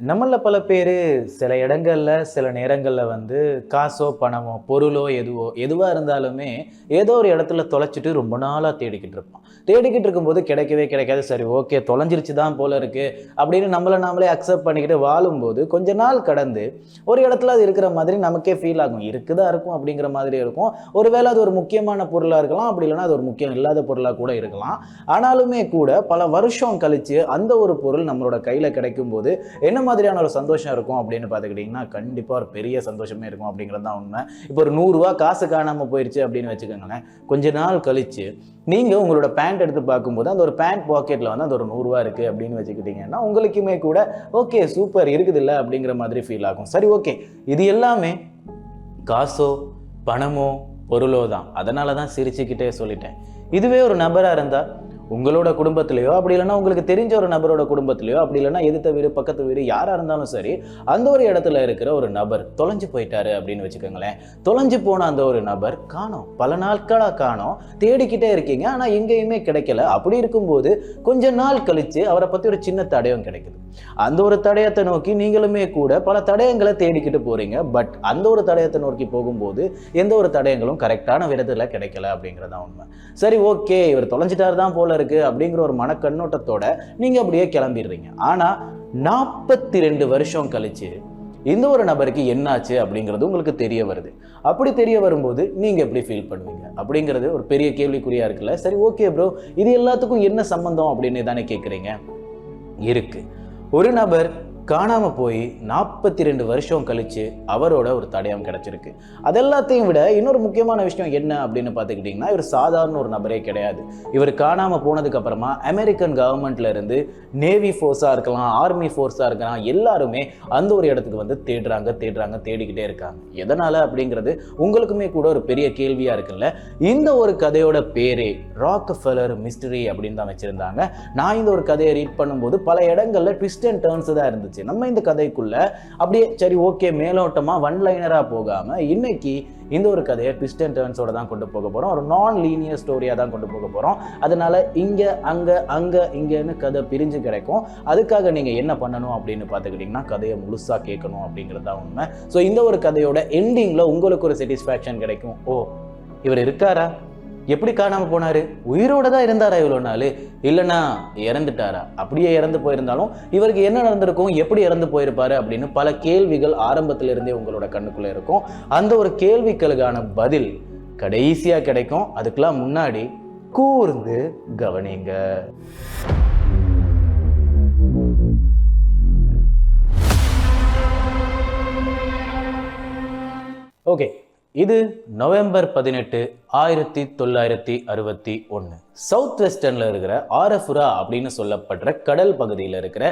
நம்மள பல பேரு சில இடங்கள்ல, சில நேரங்கள்ல வந்து காசோ, பணமோ, பொருளோ, எதுவா இருந்தாலுமே ஏதோ ஒரு இடத்துல தொலைச்சுட்டு ரொம்ப நாளா தேடிக்கிட்டு இருப்போம். தேடிக்கிட்டு இருக்கும்போது கிடைக்கவே கிடைக்காது. சரி ஓகே தொலைஞ்சிருச்சு தான் போல இருக்கு அப்படின்னு நம்மள நாமளே அக்செப்ட் பண்ணிக்கிட்டு வாழும்போது, கொஞ்ச நாள் கடந்து ஒரு இடத்துல அது இருக்கிற மாதிரி நமக்கே ஃபீல் ஆகும். இருக்குதா இருக்கும் அப்படிங்கிற மாதிரி இருக்கும். ஒருவேளை அது ஒரு முக்கியமான பொருளா இருக்கலாம். அப்படி இல்லைன்னா அது ஒரு முக்கியம் இல்லாத பொருளா கூட இருக்கலாம். ஆனாலுமே கூட பல வருஷம் கழிச்சு அந்த ஒரு பொருள் நம்மளோட கையில கிடைக்கும்போது என்ன மாதிரியான ஒரு சந்தோஷம் இருக்கும் அப்படின்னு பார்த்துக்கிட்டிங்கன்னா, கண்டிப்பா ஒரு பெரிய சந்தோஷமே இருக்கும் அப்படிங்கிறது தான் உண்மை. இப்போ ஒரு ரூ. 100 காசு காணாம போயிருச்சு அப்படின்னு வச்சுக்கோங்களேன். கொஞ்ச நாள் கழிச்சு நீங்க உங்களோட பேண்ட் எடுத்து பார்க்கும்போது, அந்த ஒரு பேண்ட் பாக்கெட்ல வந்து அந்த ஒரு ரூ. 100 இருக்கு அப்படின்னு வச்சுக்கிட்டீங்கன்னா, உங்களுக்குமே கூட ஓகே சூப்பர் இருக்குதுல்ல அப்படிங்கிற மாதிரி ஃபீல் ஆகும். சரி ஓகே. இது எல்லாமே காசோ, பணமோ, பொருளோ தான். அதனால தான் சிரிச்சுக்கிட்டே சொல்லிட்டேன். இதுவே ஒரு நபரா இருந்தா உங்களோட குடும்பத்திலேயோ அப்படி இல்லைன்னா உங்களுக்கு தெரிஞ்ச ஒரு நபரோட குடும்பத்திலேயோ அப்படி இல்லைன்னா எதிர்த்த வீடு பக்கத்து வீடு யாரா இருந்தாலும் சரி அந்த ஒரு இடத்துல இருக்கிற ஒரு நபர் தொலைஞ்சு போயிட்டாரு அப்படின்னு வச்சுக்கோங்களேன். தொலைஞ்சு போன அந்த ஒரு நபர் காணோம், பல நாட்களா காணோம், தேடிக்கிட்டே இருக்கீங்க ஆனா எங்கேயுமே கிடைக்கல. அப்படி இருக்கும்போது கொஞ்ச நாள் கழிச்சு அவரை பத்தி ஒரு சின்ன தடயம் கிடைக்குது. அந்த ஒரு தடயத்தை நோக்கி நீங்களுமே கூட பல தடயங்களை தேடிக்கிட்டு போறீங்க. பட் அந்த ஒரு தடயத்தை நோக்கி போகும்போது எந்த ஒரு தடயங்களும் கரெக்டான விதத்துல கிடைக்கல அப்படிங்கறதான் உண்மை. சரி ஓகே இவர் தொலைஞ்சிட்டாரு தான் போல இருக்கு அப்படிங்கிற ஒரு மனக்கண்ணோட்டத்தோட நீங்க அப்படியே கிளம்பிடுறீங்க. ஆனா 42 வருஷம் கழிச்சு இந்த ஒரு நபருக்கு என்னாச்சு அப்படிங்கிறது உங்களுக்கு தெரிய வருது. அப்படி தெரிய வரும்போது நீங்க எப்படி ஃபீல் பண்ணுவீங்க அப்படிங்கிறது ஒரு பெரிய கேள்விக்குறியா இருக்குல்ல. சரி ஓகே ப்ரோ, இது எல்லாத்துக்கும் என்ன சம்பந்தம் அப்படின்னு தானே கேட்குறீங்க. இருக்கு. ஒரு நபர் காணாம போய் 42 வருஷம் கழிச்சு அவரோட ஒரு தடயம் கிடைச்சிருக்கு. அதெல்லாத்தையும் விட இன்னொரு முக்கியமான விஷயம் என்ன அப்படின்னு பார்த்துக்கிட்டிங்கன்னா, இவர் சாதாரண ஒரு நபரே கிடையாது. இவர் காணாம போனதுக்கு அப்புறமா அமெரிக்கன் கவர்மெண்ட்ல இருந்து நேவி ஃபோர்ஸா இருக்கலாம், ஆர்மி ஃபோர்ஸா இருக்கலாம், எல்லாருமே அந்த ஒரு இடத்துக்கு வந்து தேடிக்கிட்டே இருக்காங்க. எதனால அப்படிங்கிறது உங்களுக்குமே கூட ஒரு பெரிய கேள்வியா இருக்குல்ல. இந்த ஒரு கதையோட பேரே ராக்ஃபெல்லர் மிஸ்டரி அப்படின்னு தான் வச்சிருந்தாங்க. நான் இந்த ஒரு கதையை ரீட் பண்ணும்போது பல இடங்கள்ல ட்விஸ்ட் அண்ட் டர்ன்ஸ் தான் இருந்துச்சு. நம்ம இந்த கதைக்குள்ள அப்படியே சரி ஓகே மேலோட்டமா ஒன் லைனரா போகாம இன்னைக்கு இந்த ஒரு கதையை ட்விஸ்ட் அண்ட் டர்ன்ஸோட தான் கொண்டு போக போறோம். ஒரு நான் லீனியர் ஸ்டோரியா தான் கொண்டு போக போறோம். அதனால இங்க அங்க இங்கன்னு கதை பிரிஞ்சு கிடைக்கும். அதுக்காக நீங்க என்ன பண்ணணும் அப்படின்னு பார்த்துக்கிட்டீங்கன்னா கதையை முழுசா கேட்கணும் அப்படிங்கிறது தான் உண்மை. ஸோ இந்த ஒரு கதையோட எண்டிங்ல உங்களுக்கு ஒரு சாட்டிஸ்ஃபேக்ஷன் கிடைக்கும். ஓ இவர் இருக்காரா, எப்படி காணாம போனாரு, உயிரோட தான் இருந்தாரா இவ்வளவு நாள், இல்லைன்னா இறந்துட்டாரா, அப்படியே இறந்து போயிருந்தாலும் இவருக்கு என்ன நடந்திருக்கும், எப்படி இறந்து போயிருப்பாரு அப்படின்னு பல கேள்விகள் ஆரம்பத்துல இருந்தே உங்களோட கண்ணுக்குள்ள இருக்கும். அந்த ஒரு கேள்விகளுக்கான பதில் கடைசியா கிடைக்கும். அதுக்கெல்லாம் முன்னாடி கூர்ந்து கவனிங்க. ஓகே, இது நவம்பர் 18, 1961 சவுத் வெஸ்டர்ன்ல இருக்கிற ஆரஃபுரா அப்படின்னு சொல்லப்படுற கடல் பகுதியில் இருக்கிற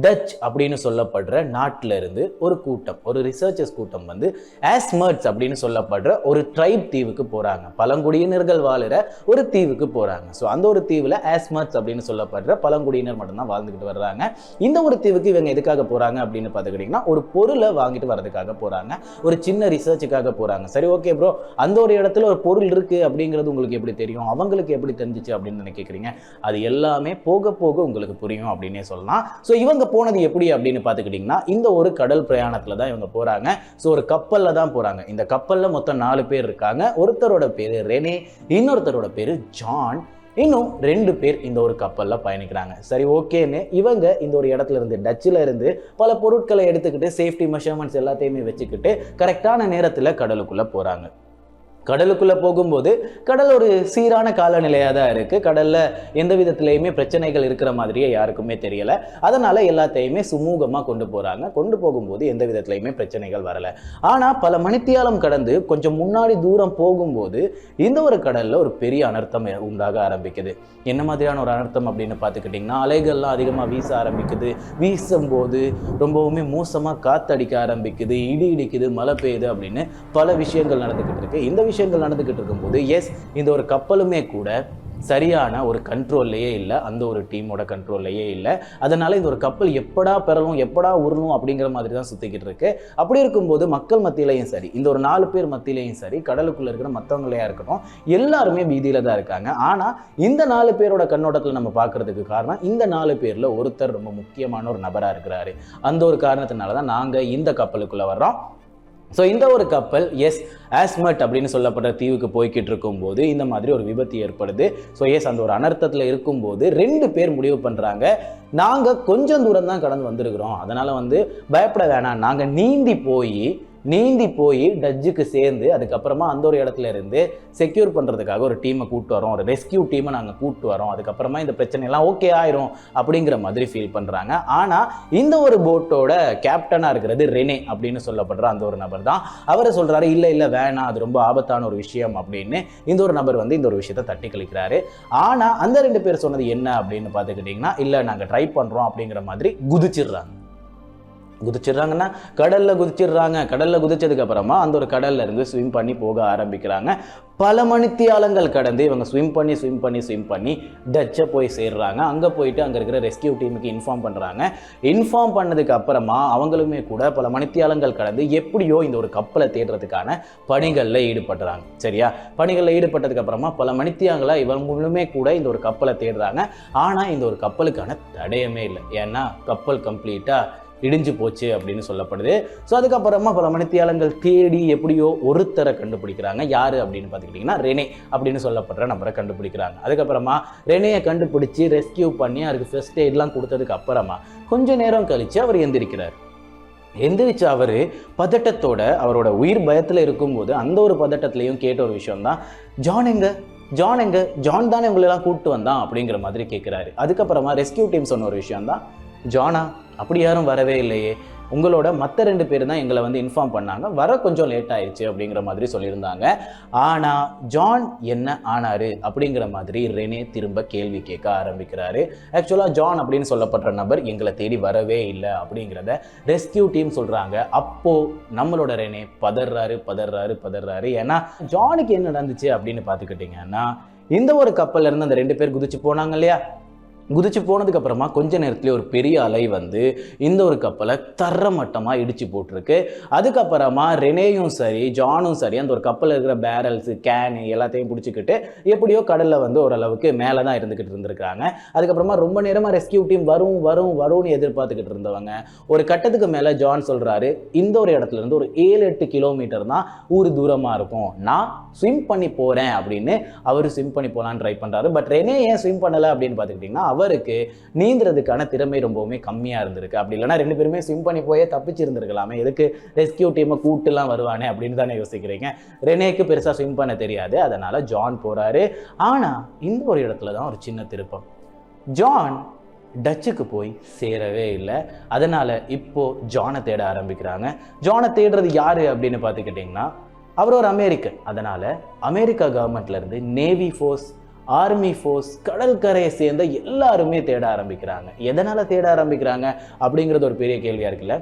டச் அப்படின்னு சொல்லப்படுற நாட்டில இருந்து ஒரு கூட்டம், ஒரு ரிசர்ச்சர்ஸ் கூட்டம் வந்து ஆஸ்மர்ட்ஸ் அப்படின்னு சொல்லப்படுற ஒரு ட்ரைப் தீவுக்கு போறாங்க. பழங்குடியினர்கள் வாழுற ஒரு தீவுக்கு போறாங்க. ஸோ அந்த ஒரு தீவுல ஆஸ்மர்ட்ஸ் அப்படின்னு சொல்லப்படுற பழங்குடியினர் மட்டும்தான் வாழ்ந்துகிட்டு வர்றாங்க. இந்த ஒரு தீவுக்கு இவங்க எதுக்காக போறாங்க அப்படின்னு பார்த்துக்கிட்டீங்கன்னா ஒரு பொருளை வாங்கிட்டு வர்றதுக்காக போறாங்க, ஒரு சின்ன ரிசர்ச்சுக்காக போறாங்க. சரி ஓகே ப்ரோ, அந்த ஒரு இடத்துல ஒரு பொருள் இருக்கு அப்படிங்கிறது உங்களுக்கு எப்படி தெரியும், அவங்களுக்கு எப்படி தெரிஞ்சிச்சு அப்படின்னு கேட்குறீங்க. அது எல்லாமே போக போக உங்களுக்கு புரியும் அப்படின்னே சொல்லலாம். ஸோ இவங்க போனது எப்படி அப்படின்னு பார்த்துக்கிட்டிங்கன்னா இந்த ஒரு கடல் பிரயாணத்தில் தான் இவங்க போகிறாங்க. ஸோ ஒரு கப்பலில் தான் போகிறாங்க. இந்த கப்பலில் மொத்தம் 4 பேர் இருக்காங்க. ஒருத்தரோட பேர் ரெனே, இன்னொருத்தரோட பேர் ஜான், இன்னும் 2 பேர் இந்த ஒரு கப்பல்ல பயணிக்கிறாங்க. சரி ஓகேன்னு இவங்க இந்த ஒரு இடத்துல இருந்து டச்சில் இருந்து பல பொருட்களை எடுத்துக்கிட்டு சேஃப்டி மெஷர்மெண்ட்ஸ் எல்லாத்தையுமே வச்சுக்கிட்டு கரெக்டான நேரத்தில் கடலுக்குள்ள போறாங்க. கடலுக்குள்ள போகும்போது கடல் ஒரு சீரான காலநிலையாக தான் இருக்கு. கடல்ல எந்த விதத்திலையுமே பிரச்சனைகள் இருக்கிற மாதிரியே யாருக்குமே தெரியல. அதனால எல்லாத்தையுமே சுமூகமா கொண்டு போறாங்க. கொண்டு போகும்போது எந்த விதத்திலையுமே பிரச்சனைகள் வரல. ஆனா பல மணித்தியாலம் கடந்து கொஞ்சம் முன்னாடி தூரம் போகும்போது இந்த ஒரு கடல்ல ஒரு பெரிய அனர்த்தம் உண்டாக ஆரம்பிக்குது. என்ன மாதிரியான ஒரு அனர்த்தம் அப்படின்னு பார்த்துக்கிட்டிங்கன்னா அலைகள்லாம் அதிகமாக வீச ஆரம்பிக்குது. வீசும்போது ரொம்பவுமே மோசமாக காத்தடிக்க ஆரம்பிக்குது, இடி இடிக்குது, மழை பெய்யுது அப்படின்னு பல விஷயங்கள் நடந்துக்கிட்டு இருக்கு. இந்த விஷயங்கள் நடந்துக்கிட்டு இருக்கும்போது இந்த ஒரு கப்பலுமே கூட சரியான ஒரு கண்ட்ரோல்லையே இல்லை, அந்த ஒரு டீமோட கண்ட்ரோல்லையே இல்லை. அதனால இந்த ஒரு கப்பல் எப்படா பெறணும் எப்படா உருணும் அப்படிங்கிற மாதிரி தான் சுற்றிக்கிட்டு இருக்கு. அப்படி இருக்கும்போது மக்கள் மத்தியிலையும் சரி, இந்த ஒரு 4 பேர் மத்தியிலையும் சரி, கடலுக்குள்ள இருக்கிற மற்றவங்களையா இருக்கட்டும், எல்லாருமே பீதியில தான் இருக்காங்க. ஆனா இந்த 4 பேரோட கண்ணோட்டத்தில் நம்ம பார்க்கறதுக்கு காரணம், இந்த 4 பேர்ல ஒருத்தர் ரொம்ப முக்கியமான ஒரு நபரா இருக்கிறாரு. அந்த ஒரு காரணத்தினால தான் நாங்க இந்த கப்பலுக்குள்ள வர்றோம். ஸோ இந்த ஒரு கப்பல் ஆஸ்மட் அப்படின்னு சொல்லப்பட்ட தீவுக்கு போய்கிட்டு இருக்கும்போது இந்த மாதிரி ஒரு விபத்து ஏற்படுது. ஸோ அந்த ஒரு அனர்த்தத்தில் இருக்கும்போது 2 பேர் முடிவு பண்ணுறாங்க, நாங்கள் கொஞ்சம் தூரம் தான் கடந்து வந்திருக்கிறோம், அதனால் பயப்பட வேணாம், நாங்கள் நீந்தி போய் டச்சுக்கு சேர்ந்து அதுக்கப்புறமா அந்த ஒரு இடத்துல இருந்து செக்யூர் பண்ணுறதுக்காக ஒரு டீமை கூப்பிட்டு வரோம், ஒரு ரெஸ்கியூ டீமை நாங்கள் கூப்பிட்டு வரோம், அதுக்கப்புறமா இந்த பிரச்சனைலாம் ஓகே ஆயிரும் அப்படிங்கிற மாதிரி ஃபீல் பண்ணுறாங்க. ஆனால் இந்த ஒரு போட்டோட கேப்டனாக இருக்கிறது ரெனே அப்படின்னு சொல்லப்படுற அந்த ஒரு நபர் தான். அவரை சொல்கிறாரு, இல்லை வேணாம், அது ரொம்ப ஆபத்தான ஒரு விஷயம் அப்படின்னு இந்த ஒரு நபர் இந்த ஒரு விஷயத்தை தட்டி கழிக்கிறாரு. ஆனால் அந்த 2 பேர் சொன்னது என்ன அப்படின்னு பார்த்துக்கிட்டிங்கன்னா, இல்லை நாங்கள் ட்ரை பண்ணுறோம் அப்படிங்கிற மாதிரி குதிச்சிடுறாங்கன்னா கடலில் குதிச்சதுக்கு அப்புறமா அந்த ஒரு கடல்ல இருந்து ஸ்விம் பண்ணி போக ஆரம்பிக்கிறாங்க. பல மணித்தியாலங்கள் கடந்து இவங்க ஸ்விம் பண்ணி டச்சை போய் சேர்றாங்க. அங்கே போயிட்டு அங்கே இருக்கிற ரெஸ்கியூ டீமுக்கு இன்ஃபார்ம் பண்ணதுக்கு அப்புறமா அவங்களுமே கூட பல மணித்தியாலங்கள் கடந்து எப்படியோ இந்த ஒரு கப்பலை தேடுறதுக்கான பணிகளில் ஈடுபடுறாங்க. சரியா, பணிகளில் ஈடுபட்டதுக்கு அப்புறமா பல மணித்தியாலங்களா இவங்களுமே கூட இந்த ஒரு கப்பலை தேடுறாங்க. ஆனால் இந்த ஒரு கப்பலுக்கான தடயமே இல்லை, ஏன்னா கப்பல் கம்ப்ளீட்டாக இடிஞ்சு போச்சு அப்படின்னு சொல்லப்படுது. ஸோ அதுக்கப்புறமா பல மணித்தியாலங்கள் தேடி எப்படியோ ஒருத்தரை கண்டுபிடிக்கிறாங்க. யார் அப்படின்னு பார்த்துக்கிட்டிங்கன்னா ரெனே அப்படின்னு சொல்லப்படுற நபரை கண்டுபிடிக்கிறாங்க. அதுக்கப்புறமா ரெனேயை கண்டுபிடிச்சி ரெஸ்கியூ பண்ணி அதுக்கு ஃபர்ஸ்ட் எய்ட்லாம் கொடுத்ததுக்கு அப்புறமா கொஞ்சம் நேரம் கழித்து அவர் எந்திரிச்சு அவர் பதட்டத்தோட அவரோட உயிர் பயத்தில் இருக்கும்போது அந்த ஒரு பதட்டத்திலையும் கேட்ட ஒரு விஷயம் தான், ஜான் தானே உங்களெல்லாம் கூப்பிட்டு வந்தான் அப்படிங்கிற மாதிரி கேட்குறாரு. அதுக்கப்புறமா ரெஸ்கியூ டீம் சொன்ன ஒரு விஷயம் தான், ஜானா அப்படி யாரும் வரவே இல்லையே, உங்களோட மற்ற 2 பேர் தான் எங்களை இன்ஃபார்ம் பண்ணாங்க, வர கொஞ்சம் லேட் ஆயிடுச்சு அப்படிங்கிற மாதிரி சொல்லியிருந்தாங்க. ஆனால் ஜான் என்ன ஆனாரு அப்படிங்கிற மாதிரி ரெனே திரும்ப கேள்வி கேட்க ஆரம்பிக்கிறாரு. ஆக்சுவலாக ஜான் அப்படின்னு சொல்லப்படுற நபர் எங்களை தேடி வரவே இல்லை அப்படிங்கிறத ரெஸ்கியூ டீம் சொல்கிறாங்க. அப்போது நம்மளோட ரெனே பதறாரு. ஏன்னா ஜானுக்கு என்ன நடந்துச்சு அப்படின்னு பார்த்துக்கிட்டிங்கன்னா, இந்த ஒரு கப்பல்ல இருந்து அந்த 2 பேர் குதிச்சு போனாங்க இல்லையா, குதிச்சு போனதுக்கு அப்புறமா கொஞ்ச நேரத்துல ஒரு பெரிய அலை இந்த ஒரு கப்பலை தரமட்டமாக இடிச்சு போட்டிருக்கு. அதுக்கப்புறமா ரெனேயும் சரி ஜானும் சரி அந்த ஒரு கப்பலில் இருக்கிற பேரல்ஸ் கேனு எல்லாத்தையும் பிடிச்சிக்கிட்டு எப்படியோ கடலில் ஓரளவுக்கு மேலே தான் இருந்துக்கிட்டு. அதுக்கப்புறமா ரொம்ப நேரமாக ரெஸ்கியூ டீம் வரும்னு எதிர்பார்த்துக்கிட்டு இருந்தவங்க ஒரு கட்டத்துக்கு மேலே ஜான் சொல்கிறாரு, இந்த ஒரு இடத்துல இருந்து ஒரு 7-8 கிலோமீட்டர் தான் ஊர் தூரமாக இருக்கும், நான் ஸ்விம் பண்ணி போகிறேன் அப்படின்னு அவர் ஸ்விம் பண்ணி போகலான்னு ட்ரை பண்ணுறாரு. பட் ரெனே ஏன் ஸ்விம் பண்ணலை அப்படின்னு பார்த்துக்கிட்டிங்கன்னா, அவருக்கு நீந்துறதுக்கான திறமை ரொம்பவுமே கம்மியாக இருந்திருக்கு. அப்படி இல்லைனா 2 பேருமே ஸ்விம் பண்ணி போயே தப்பிச்சு இருந்திருக்கலாமே, எதுக்கு ரெஸ்கியூ டீமை கூட்டுலாம் வருவானே அப்படின்னு தானே யோசிக்கிறீங்க. ரெனேக்கு பெருசாக ஸ்விம் பண்ண தெரியாது, அதனால ஜான் போகிறாரு. ஆனால் இந்த ஒரு இடத்துல தான் ஒரு சின்ன திருப்பம், ஜான் டச்சுக்கு போய் சேரவே இல்லை. அதனால் இப்போது ஜானை தேட ஆரம்பிக்கிறாங்க. ஜானை தேடுறது யார் அப்படின்னு பார்த்துக்கிட்டிங்கன்னா, அவர் ஒரு அமெரிக்கன். அதனால் அமெரிக்கா கவர்மெண்ட்லேருந்து நேவி ஃபோர்ஸ், ஆர்மி ஃபோர்ஸ், கடற்கரையை சேர்ந்த எல்லாருமே தேட ஆரம்பிக்கிறாங்க. எதனால் தேட ஆரம்பிக்கிறாங்க அப்படிங்கிறது ஒரு பெரிய கேள்வியாக இருக்குல்ல.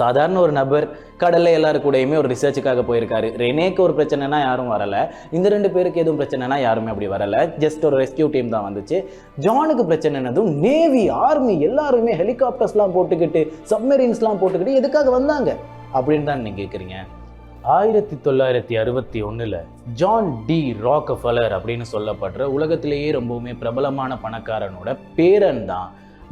சாதாரண ஒரு நபர் கடலில் எல்லாரு கூடயுமே ஒரு ரிசர்ச்சுக்காக போயிருக்காரு. ரெனேக்கு ஒரு பிரச்சனைனா யாரும் வரலை, இந்த 2 பேருக்கு எதுவும் பிரச்சனைனா யாருமே அப்படி வரலை, ஜஸ்ட் ஒரு ரெஸ்கியூ டீம் தான் வந்துச்சு. ஜானுக்கு பிரச்சனைனதும் நேவி, ஆர்மி எல்லாருமே ஹெலிகாப்டர்ஸ்லாம் போட்டுக்கிட்டு சப்மெரின்ஸ்லாம் போட்டுக்கிட்டு எதுக்காக வந்தாங்க அப்படின்னு தான் நீங்கள் கேட்குறீங்க. 1961 ஜான் டி ராக்ஃபெல்லர் அப்படின்னு சொல்லப்படுற உலகத்திலேயே ரொம்பவுமே பிரபலமான பணக்காரனோட பேரன் தான்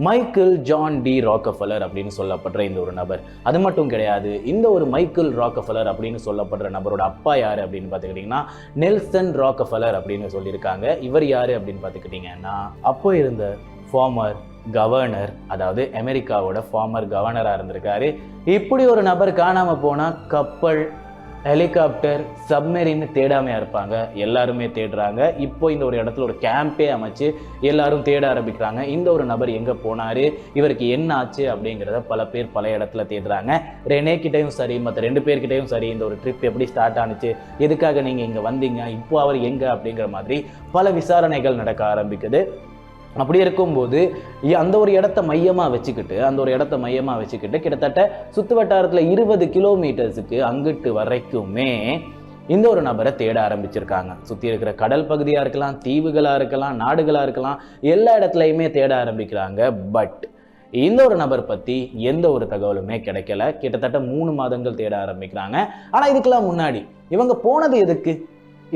மைக்கேல் ஜான் டி ராக்ஃபெல்லர் அப்படின்னு சொல்லப்படுற இந்த ஒரு நபர். அது மட்டும் கிடையாது, இந்த ஒரு மைக்கேல் ராக்ஃபெல்லர் அப்படின்னு சொல்லப்படுற நபரோட அப்பா யார் அப்படின்னு பார்த்துக்கிட்டிங்கன்னா நெல்சன் ராக்ஃபெல்லர் அப்படின்னு சொல்லியிருக்காங்க. இவர் யார் அப்படின்னு பார்த்துக்கிட்டிங்கன்னா, அப்போ இருந்த ஃபார்மர் கவர்னர், அதாவது அமெரிக்காவோட ஃபார்மர் கவர்னராக இருந்திருக்காரு. இப்படி ஒரு நபர் காணாமல் போனால் கப்பல், ஹெலிகாப்டர், சப்மெரின்னு தேடாமையாக இருப்பாங்க, எல்லாருமே தேடுறாங்க. இப்போ இந்த ஒரு இடத்துல ஒரு கேம்பே அமைச்சு எல்லாரும் தேட ஆரம்பிக்கிறாங்க. இந்த ஒரு நபர் எங்கே போனார், இவருக்கு என்ன ஆச்சு அப்படிங்கிறத பல பேர் பல இடத்துல தேடுறாங்க. ரெனே கிட்டையும் சரி மற்ற 2 பேர்கிட்டையும் சரி இந்த ஒரு ட்ரிப் எப்படி ஸ்டார்ட் ஆனிச்சு, எதுக்காக நீங்கள் இங்கே வந்தீங்க, இப்போ அவர் எங்கே அப்படிங்கிற மாதிரி பல விசாரணைகள் நடக்க ஆரம்பிக்குது. அப்படி இருக்கும்போது அந்த ஒரு இடத்த மையமாக வச்சுக்கிட்டு கிட்டத்தட்ட சுற்று வட்டாரத்தில் 20 கிலோமீட்டர்ஸுக்கு அங்கிட்டு வரைக்குமே இந்த ஒரு நபரை தேட ஆரம்பிச்சிருக்காங்க. சுற்றி இருக்கிற கடல் பகுதியாக இருக்கலாம், தீவுகளாக இருக்கலாம், நாடுகளாக இருக்கலாம், எல்லா இடத்துலையுமே தேட ஆரம்பிக்கிறாங்க. பட் இந்த ஒரு நபர் பற்றி எந்த ஒரு தகவலுமே கிடைக்கல. கிட்டத்தட்ட 3 மாதங்கள் தேட ஆரம்பிக்கிறாங்க. ஆனால் இதுக்கெல்லாம் முன்னாடி இவங்க போனது எதுக்கு?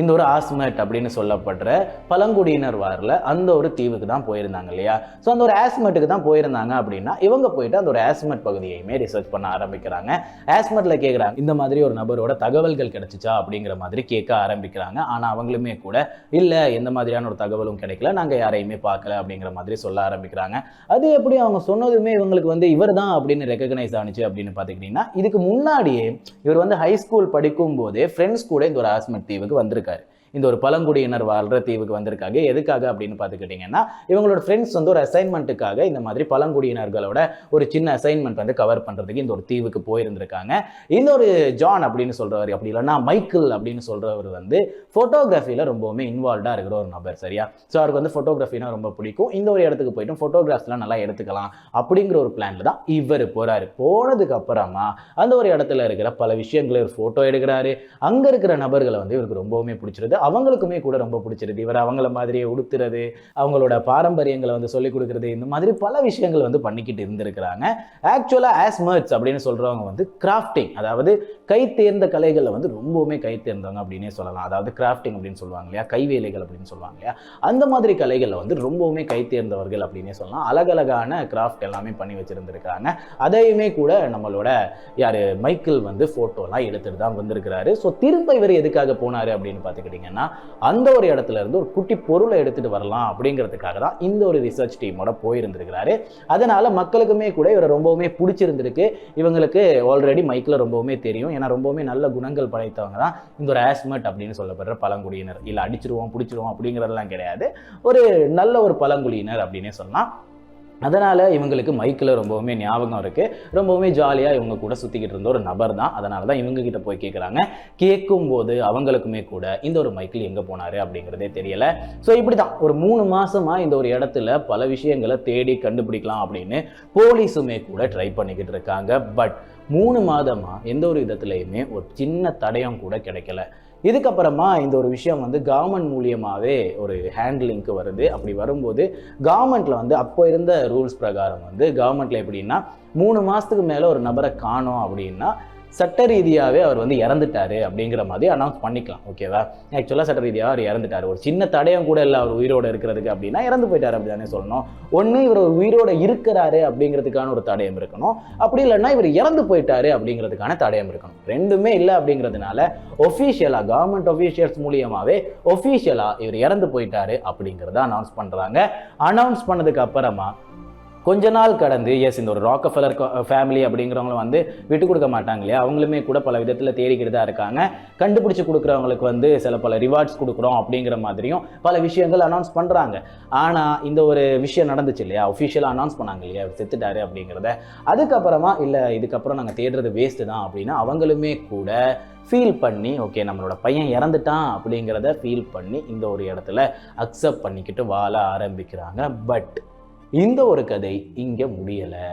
இந்த ஒரு ஆஸ்மெட் அப்படின்னு சொல்லப்படுற பழங்குடியினர் வாரில் அந்த ஒரு தீவுக்கு தான் போயிருந்தாங்க இல்லையா? ஸோ அந்த ஒரு ஆஸ்மெட்டுக்கு தான் போயிருந்தாங்க அப்படின்னா இவங்க போயிட்டு அந்த ஒரு ஆஸ்மெட் பகுதியையுமே ரிசர்ச் பண்ண ஆரம்பிக்கிறாங்க. ஆஸ்மெட்ல கேட்குறாங்க, இந்த மாதிரி ஒரு நபரோட தகவல்கள் கிடைச்சிச்சா அப்படிங்கிற மாதிரி கேட்க ஆரம்பிக்கிறாங்க. ஆனால் அவங்களுமே கூட இல்லை, எந்த மாதிரியான ஒரு தகவலும் கிடைக்கல, நாங்கள் யாரையுமே பார்க்கல அப்படிங்கிற மாதிரி சொல்ல ஆரம்பிக்கிறாங்க. அது எப்படி அவங்க சொன்னதுமே இவங்களுக்கு வந்து இவர் தான் அப்படின்னு ரெகக்னைஸ் ஆனிச்சு அப்படின்னு பார்த்துக்கிட்டிங்கன்னா, இதுக்கு முன்னாடியே இவர் வந்து ஹை ஸ்கூல் படிக்கும் போதே ஃப்ரெண்ட்ஸ் கூட இந்த ஒரு ஆஸ்மெட் தீவுக்கு வந்திருக்காரு. இந்த ஒரு பழங்குடியினர் வாழ்ற தீவுக்கு வந்திருக்காங்க. எதுக்காக அப்படின்னு பார்த்துக்கிட்டிங்கன்னா, இவங்களோட ஃப்ரெண்ட்ஸ் வந்து ஒரு அசைன்மெண்ட்டுக்காக இந்த மாதிரி பழங்குடியினர்களோட ஒரு சின்ன அசைன்மெண்ட் வந்து கவர் பண்ணுறதுக்கு இந்த ஒரு தீவுக்கு போயிருந்திருக்காங்க. இந்த ஒரு ஜான் அப்படின்னு சொல்கிறவர், அப்படி இல்லைன்னா மைக்கிள் அப்படின்னு சொல்கிறவர் வந்து ஃபோட்டோகிராஃபியில் ரொம்பவுமே இன்வால்வ்டாக இருக்கிற ஒரு நபர். சரியா? ஸோ அவருக்கு வந்து ஃபோட்டோகிராஃபினா ரொம்ப பிடிக்கும். இந்த ஒரு இடத்துக்கு போய்ட்டு ஃபோட்டோகிராஃப்ஸ்லாம் நல்லா எடுத்துக்கலாம் அப்படிங்கிற ஒரு பிளானில் தான் இவர் போகிறாரு. போனதுக்கு அப்புறமா அந்த ஒரு இடத்துல இருக்கிற பல விஷயங்களை ஒரு ஃபோட்டோ எடுக்கிறாரு. அங்கே இருக்கிற நபர்களை வந்து இவருக்கு ரொம்பவுமே பிடிச்சிருது. அவங்களுக்குமே கூட ரொம்ப பிடிச்சிருது. இவர் அவங்கள மாதிரியே உடுத்துறது, அவங்களோட பாரம்பரியங்களை வந்து சொல்லிக் கொடுக்குறது, இந்த மாதிரி பல விஷயங்கள் வந்து பண்ணிக்கிட்டு இருந்திருக்கிறாங்க. ஆக்சுவலாக ஆஸ்மெட்ஸ் அப்படின்னு சொல்கிறவங்க வந்து கிராஃப்டிங், அதாவது கை தேர்ந்த கலைகளில் வந்து ரொம்பவுமே கை தேர்ந்தவங்க அப்படின்னே சொல்லலாம். அதாவது கிராஃப்டிங் அப்படின்னு சொல்லுவாங்க இல்லையா, கைவேலைகள் அப்படின்னு சொல்லுவாங்க இல்லையா, அந்த மாதிரி கலைகளில் வந்து ரொம்பவுமே கை தேர்ந்தவர்கள் அப்படின்னே சொல்லலாம். அழகழகான கிராஃப்ட் எல்லாமே பண்ணி வச்சிருந்திருக்காங்க. அதையுமே கூட நம்மளோட யார் மைக்கிள் வந்து ஃபோட்டோலாம் எடுத்துட்டு தான் வந்திருக்கிறாரு. ஸோ திரும்ப இவர் எதுக்காக போனார் அப்படின்னு பார்த்துக்கிட்டிங்கன்னா, அந்த ஒரு இடத்துல இருந்து ஒரு குட்டி பொருளை எடுத்துட்டு வரலாம் அப்படிங்கிறதுக்காக தான் இந்த ஒரு ரிசர்ச் டீமோட போயிருந்திருக்கிறாரு. அதனால மக்களுக்குமே கூட இவரை ரொம்பவுமே பிடிச்சிருந்திருக்கு. இவங்களுக்கு ஆல்ரெடி மைக்கில் ரொம்பவுமே தெரியும். ஏன்னா ரொம்பவுமே நல்ல குணங்கள் படைத்தவங்க தான் இந்த ஒரு ஆஸ்மெட் அப்படின்னு சொல்லப்படுற பழங்குடியினர். இல்லை அடிச்சிருவோம் பிடிச்சிருவோம் அப்படிங்கிறதெல்லாம் கிடையாது, ஒரு நல்ல ஒரு பழங்குடியினர் அப்படின்னே சொல்லலாம். அதனால் இவங்களுக்கு மைக்கில் ரொம்பவுமே ஞாபகம் இருக்குது. ரொம்பவுமே ஜாலியாக இவங்க கூட சுற்றிக்கிட்டு இருந்த ஒரு நபர் தான். அதனால தான் இவங்ககிட்ட போய் கேட்குறாங்க. கேட்கும்போது அவங்களுக்குமே கூட இந்த ஒரு மைக்கிள் எங்கே போனார் அப்படிங்கிறதே தெரியலை. ஸோ இப்படி தான் ஒரு 3 மாதமாக இந்த ஒரு இடத்துல பல விஷயங்களை தேடி கண்டுபிடிக்கலாம் அப்படின்னு போலீஸுமே கூட ட்ரை பண்ணிக்கிட்டு இருக்காங்க. பட் 3 மாதமாக எந்த ஒரு விதத்துலையுமே ஒரு சின்ன தடயம் கூட கிடைக்கல. இதுக்கப்புறமா இந்த ஒரு விஷயம் வந்து கவர்மெண்ட் மூலியமாகவே ஒரு ஹேண்ட்லிங்க்கு வருது. அப்படி வரும்போது கவர்மெண்ட்டில் வந்து அப்போ இருந்த ரூல்ஸ் பிரகாரம் வந்து கவர்மெண்ட்டில் எப்படின்னா 3 மாதத்துக்கு மேலே ஒரு நபரை காணோம் அப்படின்னா சட்ட ரீதியாகவே அவர் வந்து இறந்துட்டாரு அப்படிங்கிற மாதிரி அனௌன்ஸ் பண்ணிக்கலாம். ஓகேவா? ஆக்சுவலாக சட்ட ரீதியாக அவர் இறந்துட்டார், ஒரு சின்ன தடயம் கூட இல்லை அவர் உயிரோடு இருக்கிறதுக்கு அப்படின்னா இறந்து போயிட்டார் அப்படி தானே சொல்லணும். ஒன்று இவர் உயிரோடு இருக்கிறாரு அப்படிங்கிறதுக்கான ஒரு தடயம் இருக்கணும், அப்படி இல்லைன்னா இவர் இறந்து போயிட்டாரு அப்படிங்கிறதுக்கான தடயம் இருக்கணும். ரெண்டுமே இல்லை அப்படிங்கிறதுனால ஒஃபீஷியலாக கவர்மெண்ட் ஒஃபீஷியல்ஸ் மூலியமாகவே ஒஃபீஷியலாக இவர் இறந்து போயிட்டாரு அப்படிங்கிறத அனௌன்ஸ் பண்ணுறாங்க. அனௌன்ஸ் பண்ணதுக்கு அப்புறமா கொஞ்ச நாள் கடந்து இந்த ஒரு ராக்கஃபெல்லர் ஃபேமிலி அப்படிங்கிறவங்க வந்து விட்டு கொடுக்க மாட்டாங்க இல்லையா, அவங்களுமே கூட பல விதத்தில் தேடிக்கிட்டு தான் இருக்காங்க. கண்டுபிடிச்சி கொடுக்குறவங்களுக்கு வந்து சில பல ரிவார்ட்ஸ் கொடுக்குறோம் அப்படிங்கிற மாதிரியும் பல விஷயங்கள் அனௌன்ஸ் பண்ணுறாங்க. ஆனால் இந்த ஒரு விஷயம் நடந்துச்சு இல்லையா, ஒஃபிஷியலாக அனௌன்ஸ் பண்ணாங்க இல்லையா செத்துட்டாரு அப்படிங்கிறத. அதுக்கப்புறமா இல்லை இதுக்கப்புறம் நாங்கள் தேடுறது வேஸ்ட்டு தான் அப்படின்னா அவங்களுமே கூட ஃபீல் பண்ணி ஓகே நம்மளோட பையன் இறந்துட்டான் அப்படிங்கிறத ஃபீல் பண்ணி இந்த ஒரு இடத்துல அக்செப்ட் பண்ணிக்கிட்டு வாழ ஆரம்பிக்கிறாங்க. பட் இந்த ஒரு கதை இங்கே முடியலை.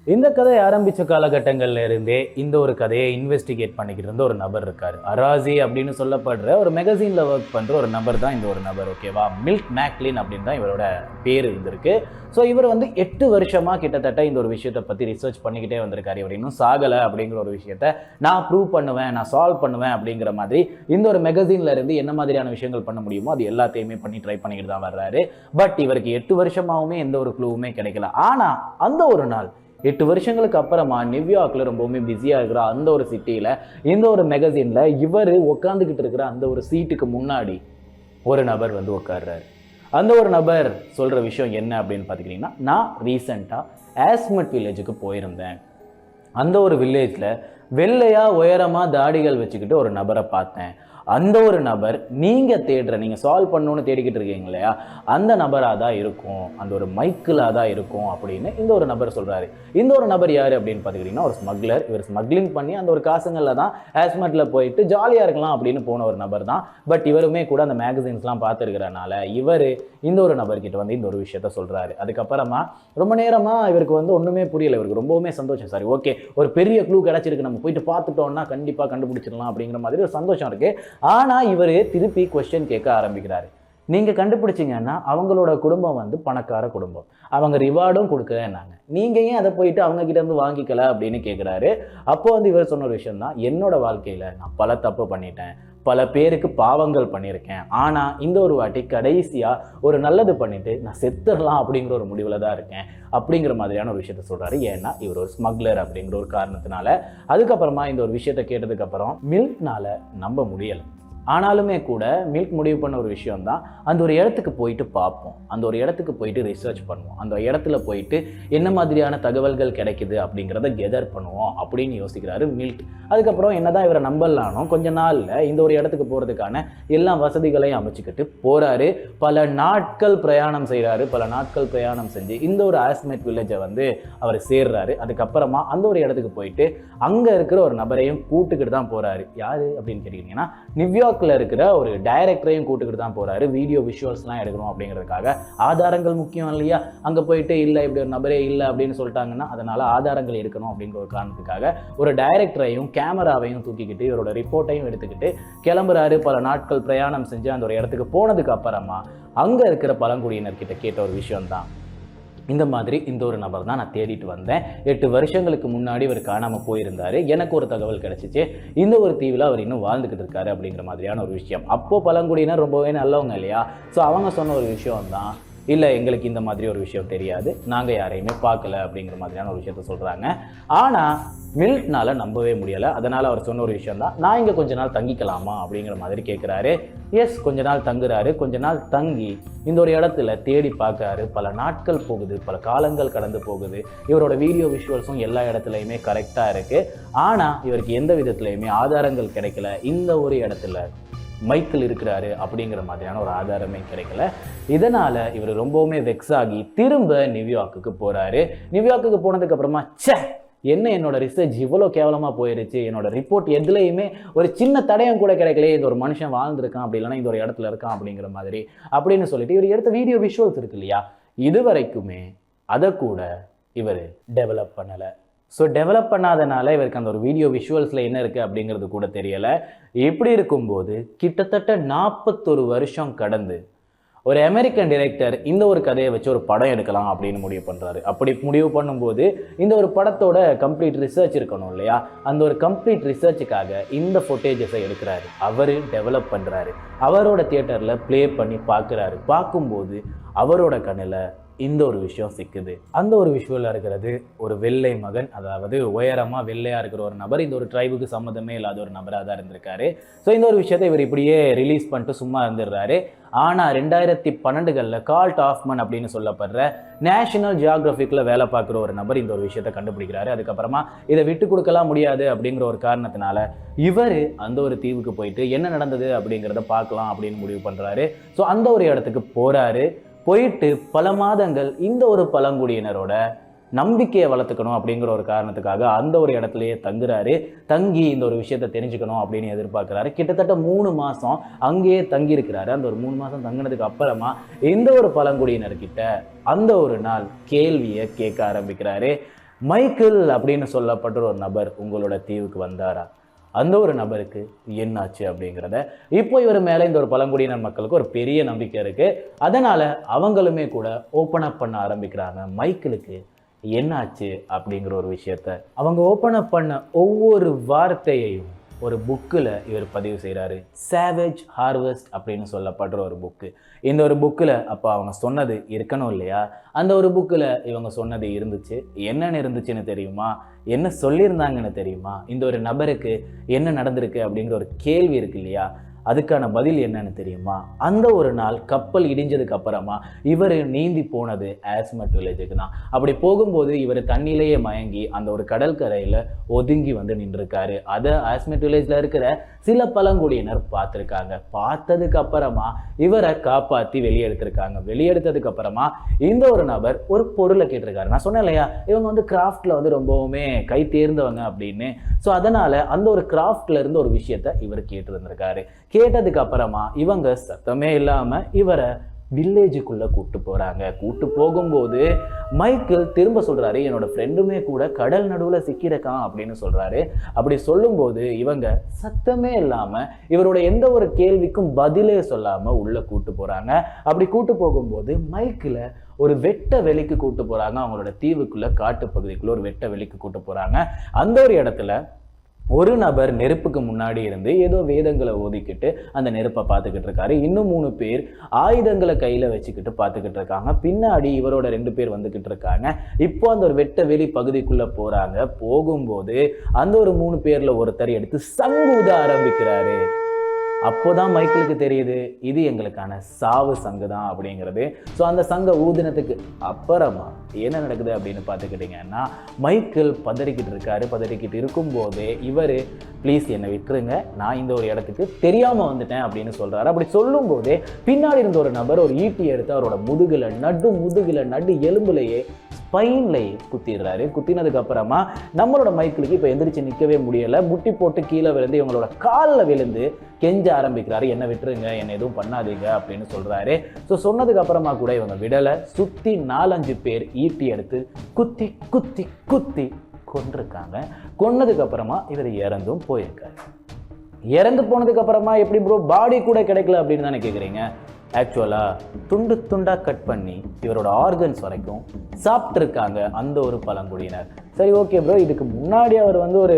இந்த கதை ஆரம்பித்த காலகட்டங்கள்ல இருந்தே இந்த ஒரு கதையை இன்வெஸ்டிகேட் பண்ணிக்கிட்டு இருந்த ஒரு நபர் இருக்கார். அராசி அப்படின்னு சொல்லப்படுற ஒரு மெகசீனில் ஒர்க் பண்ணுற ஒரு நபர் தான் இந்த ஒரு நபர். ஓகேவா? மில்க் மேக்லின் அப்படின்னு தான் இவரோட பேர் இருந்திருக்கு. ஸோ இவர் வந்து 8 வருஷமாக கிட்டத்தட்ட இந்த ஒரு விஷயத்தை பற்றி ரிசர்ச் பண்ணிக்கிட்டே வந்திருக்காரு. இவர் இன்னும் சாகலை அப்படிங்கிற ஒரு விஷயத்த நான் ப்ரூவ் பண்ணுவேன், நான் சால்வ் பண்ணுவேன் அப்படிங்கிற மாதிரி இந்த ஒரு மெகசீனில் இருந்து என்ன மாதிரியான விஷயங்கள் பண்ண முடியுமோ அது எல்லாத்தையுமே பண்ணி ட்ரை பண்ணிக்கிட்டு தான் வர்றாரு. பட் இவருக்கு 8 வருஷமாகவுமே எந்த ஒரு க்ளூவுமே கிடைக்கல. ஆனால் அந்த ஒரு நாள் 8 வருஷங்களுக்கு அப்புறமா நியூயார்க்ல ரொம்பவுமே பிஸியாக இருக்கிற அந்த ஒரு சிட்டியில் இந்த ஒரு மெகசீனில் இவர் உட்காந்துக்கிட்டு இருக்கிற அந்த ஒரு சீட்டுக்கு முன்னாடி ஒரு நபர் வந்து உட்கார்றாரு. அந்த ஒரு நபர் சொல்கிற விஷயம் என்ன அப்படின்னு பார்த்துக்கிட்டிங்கன்னா, நான் ரீசெண்டாக ஆஸ்மெட் வில்லேஜுக்கு போயிருந்தேன். அந்த ஒரு வில்லேஜில் வெள்ளையாக உயரமாக தாடிகள் வச்சுக்கிட்டு ஒரு நபரை பார்த்தேன். அந்த ஒரு நபர் நீங்கள் சால்வ் பண்ணணும்னு தேடிக்கிட்டு இருக்கீங்க இல்லையா, அந்த நபராக தான் இருக்கும், அந்த ஒரு மைக்கிளாக தான் இருக்கும் அப்படின்னு இந்த ஒரு நபர் சொல்கிறாரு. இந்த ஒரு நபர் யார் அப்படின்னு பார்த்துக்கிட்டிங்கன்னா ஒரு ஸ்மக்லர். இவர் ஸ்மக்லிங் பண்ணி அந்த ஒரு காசுங்களில் தான் ஆஸ்மெட்டில் போயிட்டு ஜாலியாக இருக்கலாம் அப்படின்னு போன ஒரு நபர் தான். பட் இவருமே கூட அந்த மேகசின்ஸ்லாம் பார்த்துருக்கிறனால இவர் இந்த ஒரு நபர்கிட்ட வந்து இந்த ஒரு விஷயத்த சொல்கிறாரு. அதுக்கப்புறமா ரொம்ப நேரமாக இவருக்கு வந்து ஒன்றுமே புரியலை. இவருக்கு ரொம்பவுமே சந்தோஷம். சரி ஓகே, ஒரு பெரிய க்ளூ கிடச்சிருக்கு, நம்ம போயிட்டு பார்த்துட்டோம்னா கண்டிப்பாக கண்டுபிடிச்சிடலாம் அப்படிங்கிற மாதிரி ஒரு சந்தோஷம் இருக்குது. ஆனால் இவர் திருப்பி கொஸ்டின் கேட்க ஆரம்பிக்கிறாரு. நீங்கள் கண்டுபிடிச்சிங்கன்னா அவங்களோட குடும்பம் வந்து பணக்கார குடும்பம், அவங்க ரிவார்டும் கொடுக்குறேன்னாங்க, நீங்கள் ஏன் அதை போயிட்டு அவங்க கிட்ட இருந்து வாங்கிக்கல அப்படின்னு கேட்குறாரு. அப்போ வந்து இவர் சொன்ன ஒரு விஷயம் தான், என்னோட வாழ்க்கையில் நான் பல தப்பு பண்ணிட்டேன், பல பேருக்கு பாவங்கள் பண்ணியிருக்கேன், ஆனால் இந்த ஒரு வாட்டி கடைசியாக ஒரு நல்லது பண்ணிட்டு நான் செத்துடலாம் அப்படிங்கிற ஒரு முடிவில் தான் இருக்கேன் அப்படிங்கிற மாதிரியான ஒரு விஷயத்த சொல்கிறாரு. ஏன்னா இவர் ஒரு ஸ்மக்லர் அப்படிங்கிற ஒரு காரணத்தினால. அதுக்கப்புறமா இந்த ஒரு விஷயத்த கேட்டதுக்கப்புறம் மில்க்னால் நம்ப முடியலை. ஆனாலுமே கூட மில்க் முடிவு பண்ண ஒரு விஷயம் தான், அந்த ஒரு இடத்துக்கு போயிட்டு பார்ப்போம், அந்த ஒரு இடத்துக்கு போயிட்டு ரிசர்ச் பண்ணுவோம், அந்த இடத்துல போயிட்டு என்ன மாதிரியான தகவல்கள் கிடைக்குது அப்படிங்கிறத கெதர் பண்ணுவோம் அப்படின்னு யோசிக்கிறாரு மில்க். அதுக்கப்புறம் என்னதான் இவரை நம்பலானோ கொஞ்ச நாளில் இந்த ஒரு இடத்துக்கு போகிறதுக்கான எல்லா வசதிகளையும் அமைச்சுக்கிட்டு போகிறாரு. பல நாட்கள் பிரயாணம் செய்கிறாரு. பல நாட்கள் பிரயாணம் செஞ்சு இந்த ஒரு ஆஸ்மெட் வில்லேஜை வந்து அவர் சேர்றாரு. அதுக்கப்புறமா அந்த ஒரு இடத்துக்கு போயிட்டு அங்கே இருக்கிற ஒரு நபரையும் கூட்டுக்கிட்டு தான் போகிறாரு. யார் அப்படின்னு கேட்டீங்கன்னா நியூயார்க் இருக்கிற ஒரு டைரக்டரையும் கூட்டுக்கிட்டு தான் போறாரு. வீடியோ விஷுவல்ஸ்லாம் எடுக்கணும் அப்படிங்கிறதுக்காக. ஆதாரங்கள் முக்கியம் இல்லையா? அங்கே போயிட்டு இல்லை இப்படி ஒரு நபரே இல்லை அப்படின்னு சொல்லிட்டாங்கன்னா அதனால ஆதாரங்கள் இருக்கணும் அப்படிங்கிற ஒரு காரணத்துக்காக ஒரு டைரக்டரையும் கேமராவையும் தூக்கிக்கிட்டு இவரோட ரிப்போர்ட்டையும் எடுத்துக்கிட்டு கிளம்புறாரு. பல நாட்கள் பிரயாணம் செஞ்சு அந்த ஒரு இடத்துக்கு போனதுக்கு அப்புறமா அங்கே இருக்கிற பழங்குடியினர்கிட்ட கேட்ட ஒரு விஷயம் தான், இந்த மாதிரி இந்த ஒரு நபர் தான் நான் தேடிட்டு வந்தேன், 8 வருஷங்களுக்கு முன்னாடி இவர் காணாமல் போயிருந்தார், எனக்கு ஒரு தகவல் கிடச்சிச்சு, இந்த ஒரு தீவில் அவர் இன்னும் வாழ்ந்துக்கிட்டு இருக்காரு அப்படிங்கிற மாதிரியான ஒரு விஷயம். அப்போது பழங்குடியினர் ரொம்பவே நல்லவங்க இல்லையா? ஸோ அவங்க சொன்ன ஒரு விஷயம் தான், இல்லை எங்களுக்கு இந்த மாதிரி ஒரு விஷயம் தெரியாது, நாங்கள் யாரையுமே பார்க்கல அப்படிங்கிற மாதிரியான ஒரு விஷயத்த சொல்கிறாங்க. ஆனால் மில்க்னால நம்பவே முடியலை. அதனால் அவர் சொன்ன ஒரு விஷயம் தான், நான் இங்கே கொஞ்ச நாள் தங்கிக்கலாமா அப்படிங்கிற மாதிரி கேட்குறாரு. எஸ், கொஞ்ச நாள் தங்குறாரு. கொஞ்ச நாள் தங்கி இந்த ஒரு இடத்துல தேடி பார்க்குறாரு. பல நாட்கள் போகுது, பல காலங்கள் கடந்து போகுது. இவரோட வீடியோ விஷுவல்ஸும் எல்லா இடத்துலையுமே கரெக்டாக இருக்குது. ஆனால் இவருக்கு எந்த விதத்துலையுமே ஆதாரங்கள் கிடைக்கல. இந்த ஒரு இடத்துல மைக்கேல் இருக்கிறாரு அப்படிங்கிற மாதிரியான ஒரு ஆதாரமே கிடைக்கல. இதனால் இவர் ரொம்பவுமே வெக்ஸ் ஆகி திரும்ப நியூயார்க்குக்கு போகிறாரு. நியூயார்க்குக்கு போனதுக்கு அப்புறமா என்னோட ரிசர்ச் இவ்வளோ கேவலமாக போயிருச்சு, என்னோட ரிப்போர்ட் எதுலையுமே ஒரு சின்ன தடயம் கூட கிடைக்கல, இந்த ஒரு மனுஷன் வாழ்ந்துருக்கான் அப்படி இல்லைன்னா இந்த ஒரு இடத்துல இருக்கான் அப்படிங்கிற மாதிரி அப்படின்னு சொல்லிட்டு இவர் எடுத்த வீடியோ விஷுவல்ஸ் இருக்கு இல்லையா, இது வரைக்குமே அதை கூட இவர் டெவலப் பண்ணலை. ஸோ டெவலப் பண்ணாதனால இவருக்கு அந்த ஒரு வீடியோ விஷுவல்ஸில் என்ன இருக்குது அப்படிங்கிறது கூட தெரியலை. இப்படி இருக்கும்போது கிட்டத்தட்ட 41 வருஷம் கடந்து ஒரு அமெரிக்கன் டைரக்டர் இந்த ஒரு கதையை வச்சு ஒரு படம் எடுக்கலாம் அப்படின்னு முடிவு பண்ணுறாரு. அப்படி முடிவு பண்ணும்போது இந்த ஒரு படத்தோட கம்ப்ளீட் ரிசர்ச் இருக்கணும் இல்லையா, அந்த ஒரு கம்ப்ளீட் ரிசர்ச்சுக்காக இந்த ஃபுட்டேஜஸை எடுக்கிறாரு, அவர் டெவலப் பண்ணுறாரு, அவரோட தியேட்டரில் ப்ளே பண்ணி பார்க்குறாரு. பார்க்கும்போது அவரோட கண்ணில் இந்த ஒரு விஷயம் சிக்குது. அந்த ஒரு விஷுவலாக இருக்கிறது ஒரு வெள்ளை மகன், அதாவது உயரமாக வெள்ளையாக இருக்கிற ஒரு நபர், இந்த ஒரு ட்ரைபுக்கு சம்மந்தமே இல்லாத ஒரு நபராக தான் இருந்திருக்காரு. ஸோ இந்த ஒரு விஷயத்தை இவர் இப்படியே ரிலீஸ் பண்ணிட்டு சும்மா இருந்துடுறாரு. ஆனால் 2012 கார்ல் டாஃப்மன் அப்படின்னு சொல்லப்படுற நேஷனல் ஜியாகிரபிக்கில் வேலை பார்க்குற ஒரு நபர் இந்த ஒரு விஷயத்தை கண்டுபிடிக்கிறாரு. அதுக்கப்புறமா இதை விட்டு கொடுக்கலாம் முடியாது அப்படிங்கிற ஒரு காரணத்தினால இவர் அந்த ஒரு தீவுக்கு போயிட்டு என்ன நடந்தது அப்படிங்கிறத பார்க்கலாம் அப்படின்னு முடிவு பண்ணுறாரு. ஸோ அந்த ஒரு இடத்துக்கு போகிறாரு. போயிட்டு பல மாதங்கள் இந்த ஒரு பழங்குடியினரோட நம்பிக்கையை வளர்த்துக்கணும் அப்படிங்கிற ஒரு காரணத்துக்காக அந்த ஒரு இடத்துலையே தங்குறாரு. தங்கி இந்த ஒரு விஷயத்தை தெரிஞ்சுக்கணும் அப்படின்னு எதிர்பார்க்குறாரு. கிட்டத்தட்ட 3 மாதம் அங்கேயே தங்கியிருக்கிறாரு. அந்த ஒரு 3 மாதம் தங்கினதுக்கு அப்புறமா இந்த ஒரு பழங்குடியினர்கிட்ட அந்த ஒரு நாள் கேள்வியை கேட்க ஆரம்பிக்கிறாரு. மைக்கேல் அப்படின்னு சொல்லப்பட்ட ஒரு நபர் உங்களோட தீவுக்கு வந்தாரா? அந்த ஒரு நபருக்கு என்னாச்சு அப்படிங்கிறத இப்போ இவர் மேலே இந்த ஒரு பழங்குடியினர் மக்களுக்கு ஒரு பெரிய நம்பிக்கை இருக்குது. அதனால் அவங்களுமே கூட ஓப்பன் அப் பண்ண ஆரம்பிக்கிறாங்க. மைக்கேலுக்கு என்னாச்சு அப்படிங்கிற ஒரு விஷயத்த அவங்க ஓப்பன் அப் பண்ண ஒவ்வொரு வார்த்தையையும் ஒரு புக்கில் இவர் பதிவு செய்கிறாரு. சேவேஜ் ஹார்வெஸ்ட் அப்படின்னு சொல்லப்படுற ஒரு புக்கு. இந்த ஒரு புக்கில் அப்போ அவங்க சொன்னது இருக்கணும் இல்லையா, அந்த ஒரு புக்கில் இவங்க சொன்னது இருந்துச்சு. என்னென்னு இருந்துச்சுன்னு தெரியுமா, என்ன சொல்லியிருந்தாங்கன்னு தெரியுமா, இந்த ஒரு நபருக்கு என்ன நடந்திருக்கு அப்படிங்கிற ஒரு கேள்வி இருக்கு இல்லையா, அதுக்கான பதில் என்னன்னு தெரியுமா, அந்த ஒரு நாள் கப்பல் இடிஞ்சதுக்கு அப்புறமா இவர் நீந்தி போனது ஆஸ்மெட் வில்லேஜுக்கு தான். அப்படி போகும்போது இவர் தண்ணியிலேயே மயங்கி அந்த ஒரு கடற்கரையில் ஒதுங்கி வந்து நின்றுருக்காரு. அதை ஆஸ்மெட் வில்லேஜில் இருக்கிற சில பழங்குடியினர் பார்த்துருக்காங்க. பார்த்ததுக்கு அப்புறமா இவரை காப்பாற்றி வெளியெடுத்திருக்காங்க. வெளியெடுத்ததுக்கு அப்புறமா இந்த ஒரு நபர் ஒரு பொருளை கேட்டிருக்காரு. நான் சொன்னேன் இல்லையா, இவங்க வந்து கிராஃப்டில் வந்து ரொம்பவுமே கை தேர்ந்தவங்க அப்படின்னு. ஸோ அதனால் அந்த ஒரு கிராஃப்டில் இருந்து ஒரு விஷயத்தை இவர் கேட்டு வந்திருக்காரு. கேட்டதுக்கு அப்புறமா இவங்க சத்தமே இல்லாமல் இவரை வில்லேஜுக்குள்ளே கூப்பிட்டு போகிறாங்க. கூப்பிட்டு போகும்போது மைக்கேல் திரும்ப சொல்கிறாரு, என்னோட ஃப்ரெண்டுமே கூட கடல் நடுவில் சிக்கியிருக்கான் அப்படின்னு சொல்கிறாரு. அப்படி சொல்லும்போது இவங்க சத்தமே இல்லாமல் இவரோட எந்த ஒரு கேள்விக்கும் பதிலே சொல்லாமல் உள்ளே கூப்பிட்டு போகிறாங்க. அப்படி கூப்பிட்டு போகும்போது மைக்கில் ஒரு வெட்ட வெளிக்கு கூப்பிட்டு போகிறாங்க. அவங்களோட தீவுக்குள்ளே காட்டு பகுதிக்குள்ளே ஒரு வெட்ட வெளிக்கு கூப்பிட்டு போகிறாங்க. அந்த ஒரு இடத்துல ஒரு நபர் நெருப்புக்கு முன்னாடி இருந்து ஏதோ வேதங்களை ஓதிக்கிட்டு அந்த நெருப்பை பார்த்துக்கிட்டு இருக்காரு. இன்னும் 3 பேர் ஆயுதங்களை கையில் வச்சுக்கிட்டு பார்த்துக்கிட்டு இருக்காங்க. பின்னாடி இவரோட 2 பேர் வந்துக்கிட்டு இருக்காங்க. இப்போ அந்த ஒரு வெட்ட வெளி பகுதிக்குள்ளே போகிறாங்க. போகும்போது அந்த ஒரு 3 பேரில் ஒருத்தர் எடுத்து சங்கு ஊத ஆரம்பிக்கிறாரு. அப்போதான் மைக்கேலுக்கு தெரியுது இது எங்களுக்கான சாவு சங்கு தான் அப்படிங்கிறது. ஸோ அந்த சங்கை ஊதினத்துக்கு அப்புறமா என்ன நடக்குது அப்படின்னு பார்த்துக்கிட்டிங்கன்னா, மைக்கேல் பதறிக்கிட்டு இருக்காரு. பதறிக்கிட்டு இருக்கும்போதே இவர் ப்ளீஸ் என்னை விட்டுருங்க, நான் இந்த ஒரு இடத்துக்கு தெரியாமல் வந்துட்டேன் அப்படின்னு சொல்கிறாரு. அப்படி சொல்லும்போதே பின்னாடி இருந்த ஒரு நபர் ஒரு ஈட்டி எடுத்து அவரோட முதுகில் நடு எலும்புலையே ஸ்பைன்லையே குத்திடுறாரு. குத்தினதுக்கு அப்புறமா நம்மளோட மைக்கேலுக்கு இப்போ எந்திரிச்சு நிற்கவே முடியலை. முட்டி போட்டு கீழே விழுந்து இவங்களோட காலில் விழுந்து கெஞ்ச ஆரம்பிக்கிறாரு, என்னை விட்டுருங்க, என்னை எதுவும் பண்ணாதீங்க அப்படின்னு சொல்கிறாரு. ஸோ சொன்னதுக்கு அப்புறமா கூட இவங்க விடலை. சுற்றி 4-5 பேர் ஈட்டி எடுத்து குத்தி குத்தி குத்தி கொண்டிருக்காங்க. கொன்னதுக்கு அப்புறமா இவர் இறந்தும் போயிருக்காரு. இறந்து போனதுக்கு அப்புறமா எப்படி ப்ரோ பாடி கூட கிடைக்கல அப்படின்னு தானே கேட்குறீங்க? ஆக்சுவலாக துண்டு துண்டாக கட் பண்ணி இவரோட ஆர்கன்ஸ் வரைக்கும் சாப்பிட்ருக்காங்க அந்த ஒரு பழங்குடியினர். சரி ஓகே ப்ரோ, இதுக்கு முன்னாடி அவர் வந்து ஒரு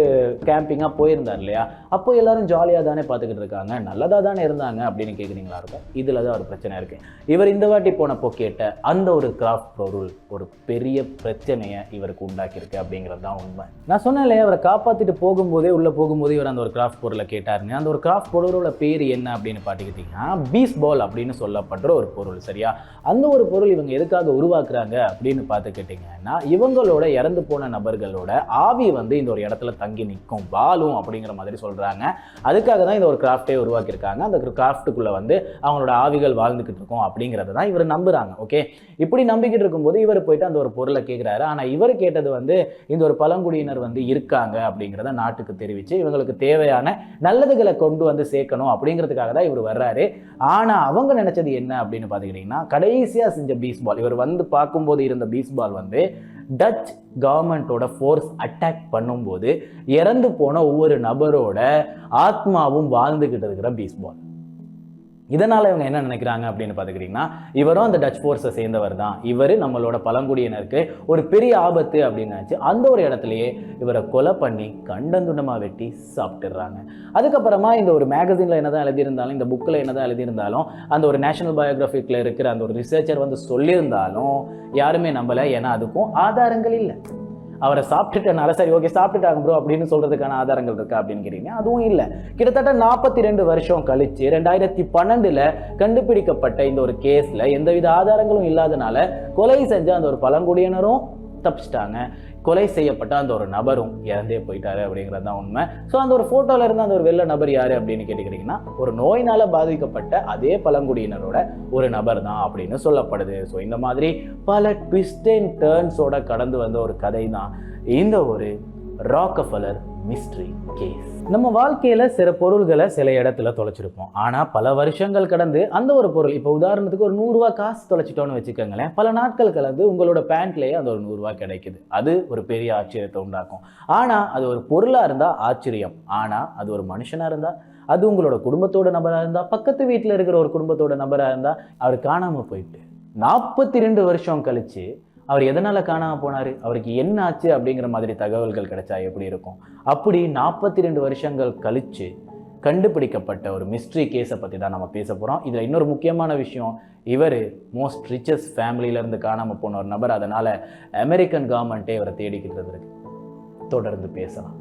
கேம்பிங்காக போயிருந்தார் இல்லையா, அப்போ எல்லாரும் ஜாலியாக தானே பார்த்துக்கிட்டு இருக்காங்க, நல்லதாக தானே இருந்தாங்க அப்படின்னு கேட்குறீங்களா இருக்கும். இதில் தான் ஒரு பிரச்சனை இருக்குது. இவர் இந்த வாட்டி போனப்போ கேட்ட அந்த ஒரு கிராஃப்ட் பொருள் ஒரு பெரிய பிரச்சனையை இவருக்கு உண்டாக்கியிருக்கு அப்படிங்கிறது தான் உண்மை. நான் சொன்னேன் இல்லையா, அவரை காப்பாற்றிட்டு போகும்போதே உள்ளே போகும்போதே இவர் அந்த ஒரு கிராஃப்ட் பொருளை கேட்டாருங்க. அந்த ஒரு கிராஃப்ட் பொருளோட பேர் என்ன அப்படின்னு பார்த்துக்கிட்டிங்கன்னா பீஸ் பால் அப்படின்னு சொல்லப்படுற ஒரு பொருள். சரியா, அந்த ஒரு பொருள் இவங்க எதுக்காக உருவாக்குறாங்க அப்படின்னு பார்த்துக்கிட்டிங்கன்னா, இவங்களோட இறந்து போன நபர்களோட ஆவி வந்து இந்த ஒரு இடத்துல தங்கி நிற்கும், வாழும் அப்படிங்கிற மாதிரி சொல்கிறாங்க. அதுக்காக தான் இந்த ஒரு கிராஃப்டே உருவாக்கியிருக்காங்க. அந்த கிராஃப்ட்டுக்குள்ளே வந்து அவங்களோட ஆவிகள் வாழ்ந்துக்கிட்டு இருக்கும் அப்படிங்கிறத தான் இவர் நம்புகிறாங்க. ஓகே, இப்படி நம்பிக்கிட்டு இருக்கும்போது இவர் போயிட்டு அந்த ஒரு பொருளை கேட்குறாரு. ஆனால் இவர் கேட்டது வந்து இந்த ஒரு பழங்குடியினர் வந்து இருக்காங்க அப்படிங்கிறத நாட்டுக்கு தெரிவித்து இவங்களுக்கு தேவையான நல்லதுகளை கொண்டு வந்து சேர்க்கணும் அப்படிங்கிறதுக்காக தான் இவர் வர்றாரு. ஆனால் அவங்க நினைச்சது என்ன அப்படின்னு பார்த்துக்கிட்டிங்கன்னா, கடைசியாக செஞ்ச பீஸ் பால், இவர் வந்து பார்க்கும்போது இருந்த பீஸ் பால் வந்து டச் கவர்மெண்ட்டோட ஃபோர்ஸ் அட்டாக் பண்ணும்போது இறந்து போன ஒவ்வொரு நபரோட ஆத்மாவும் வாழ்ந்துக்கிட்டு இருக்கிற பீஸ் பால். இதனால் இவங்க என்ன நினைக்கிறாங்க அப்படின்னு பார்த்துக்கிட்டிங்கன்னா, இவரும் அந்த டச் ஃபோர்ஸை சேர்ந்தவர் தான், இவர் நம்மளோட பழங்குடியினருக்கு ஒரு பெரிய ஆபத்து அப்படின்னு நினச்சி அந்த ஒரு இடத்துலையே இவரை கொலை பண்ணி கண்டந்துண்டமாக வெட்டி சாப்பிட்டுடுறாங்க. அதுக்கப்புறமா இந்த ஒரு மேகசினில் என்ன தான் எழுதியிருந்தாலும், இந்த புக்கில் என்ன தான் எழுதியிருந்தாலும், அந்த ஒரு நேஷனல் பயோகிராஃபிக்கில் இருக்கிற அந்த ஒரு ரிசர்ச்சர் வந்து சொல்லியிருந்தாலும் யாருமே நம்பலை. ஏன்னா அதுக்கும் ஆதாரங்கள் இல்லை. அவரை சாப்பிட்டுட்டனால சரி ஓகே சாப்பிட்டுட்டாங்க ப்ரோ அப்படின்னு சொல்கிறதுக்கான ஆதாரங்கள் இருக்கா அப்படின்னு கேட்டீங்கன்னா அதுவும் இல்லை. கிட்டத்தட்ட 42 வருஷம் கழிச்சு 2012 கண்டுபிடிக்கப்பட்ட இந்த ஒரு கேஸில் எந்தவித ஆதாரங்களும் இல்லாதனால கொலை செஞ்ச அந்த ஒரு பழங்குடியினரும் தப்பிச்சிட்டாங்க, கொலை செய்யப்பட்ட அந்த ஒரு நபரும் இறந்தே போயிட்டாரு அப்படிங்கிறது தான் உண்மை. ஸோ அந்த ஒரு ஃபோட்டோவில் இருந்த அந்த ஒரு வெள்ளை நபர் யார் அப்படின்னு கேட்டுக்கிட்டிங்கன்னா, ஒரு நோயினால் பாதிக்கப்பட்ட அதே பழங்குடியினரோட ஒரு நபர் தான் அப்படின்னு சொல்லப்படுது. ஸோ இந்த மாதிரி பல ட்விஸ்ட் அண்ட் டர்ன்ஸோட கடந்து வந்த ஒரு கதை தான் இந்த ஒரு ராக்கஃபெல்லர் மிஸ்ட்ரி கேஸ். நம்ம வாழ்க்கையில் சில பொருள்களை சில இடத்துல தொலைச்சிருப்போம். ஆனால் பல வருஷங்கள் கடந்து அந்த ஒரு பொருள், இப்போ உதாரணத்துக்கு ஒரு 100 ரூபா காசு தொலைச்சிட்டோன்னு வச்சுக்கோங்களேன், பல நாட்கள் கலந்து உங்களோட பேண்ட்லேயே அந்த ஒரு 100 ரூபா கிடைக்குது. அது ஒரு பெரிய ஆச்சரியத்தை உண்டாக்கும். ஆனால் அது ஒரு பொருளாக இருந்தால் ஆச்சரியம், ஆனால் அது ஒரு மனுஷனாக இருந்தால், அது உங்களோட குடும்பத்தோட நபராக இருந்தால், பக்கத்து வீட்டில் இருக்கிற ஒரு குடும்பத்தோட நபராக இருந்தால், அவர் காணாமல் போயிட்டு 42 வருஷம் கழிச்சு அவர் எதனால் காணாமல் போனார், அவருக்கு என்ன ஆச்சு அப்படிங்கிற மாதிரி தகவல்கள் கிடைச்சா எப்படி இருக்கும். அப்படி 42 வருஷங்கள் கழித்து கண்டுபிடிக்கப்பட்ட ஒரு மிஸ்ட்ரி கேஸை பற்றி தான் நம்ம பேச போகிறோம். இதில் இன்னொரு முக்கியமான விஷயம், இவர் மோஸ்ட் ரிச்சஸ்ட் ஃபேமிலியிலேருந்து காணாமல் போன ஒரு நபர். அதனால் அமெரிக்கன் கவர்மெண்ட்டே இவரை தேடிக்கிட்டு இருக்கு. தொடர்ந்து பேசலாம்.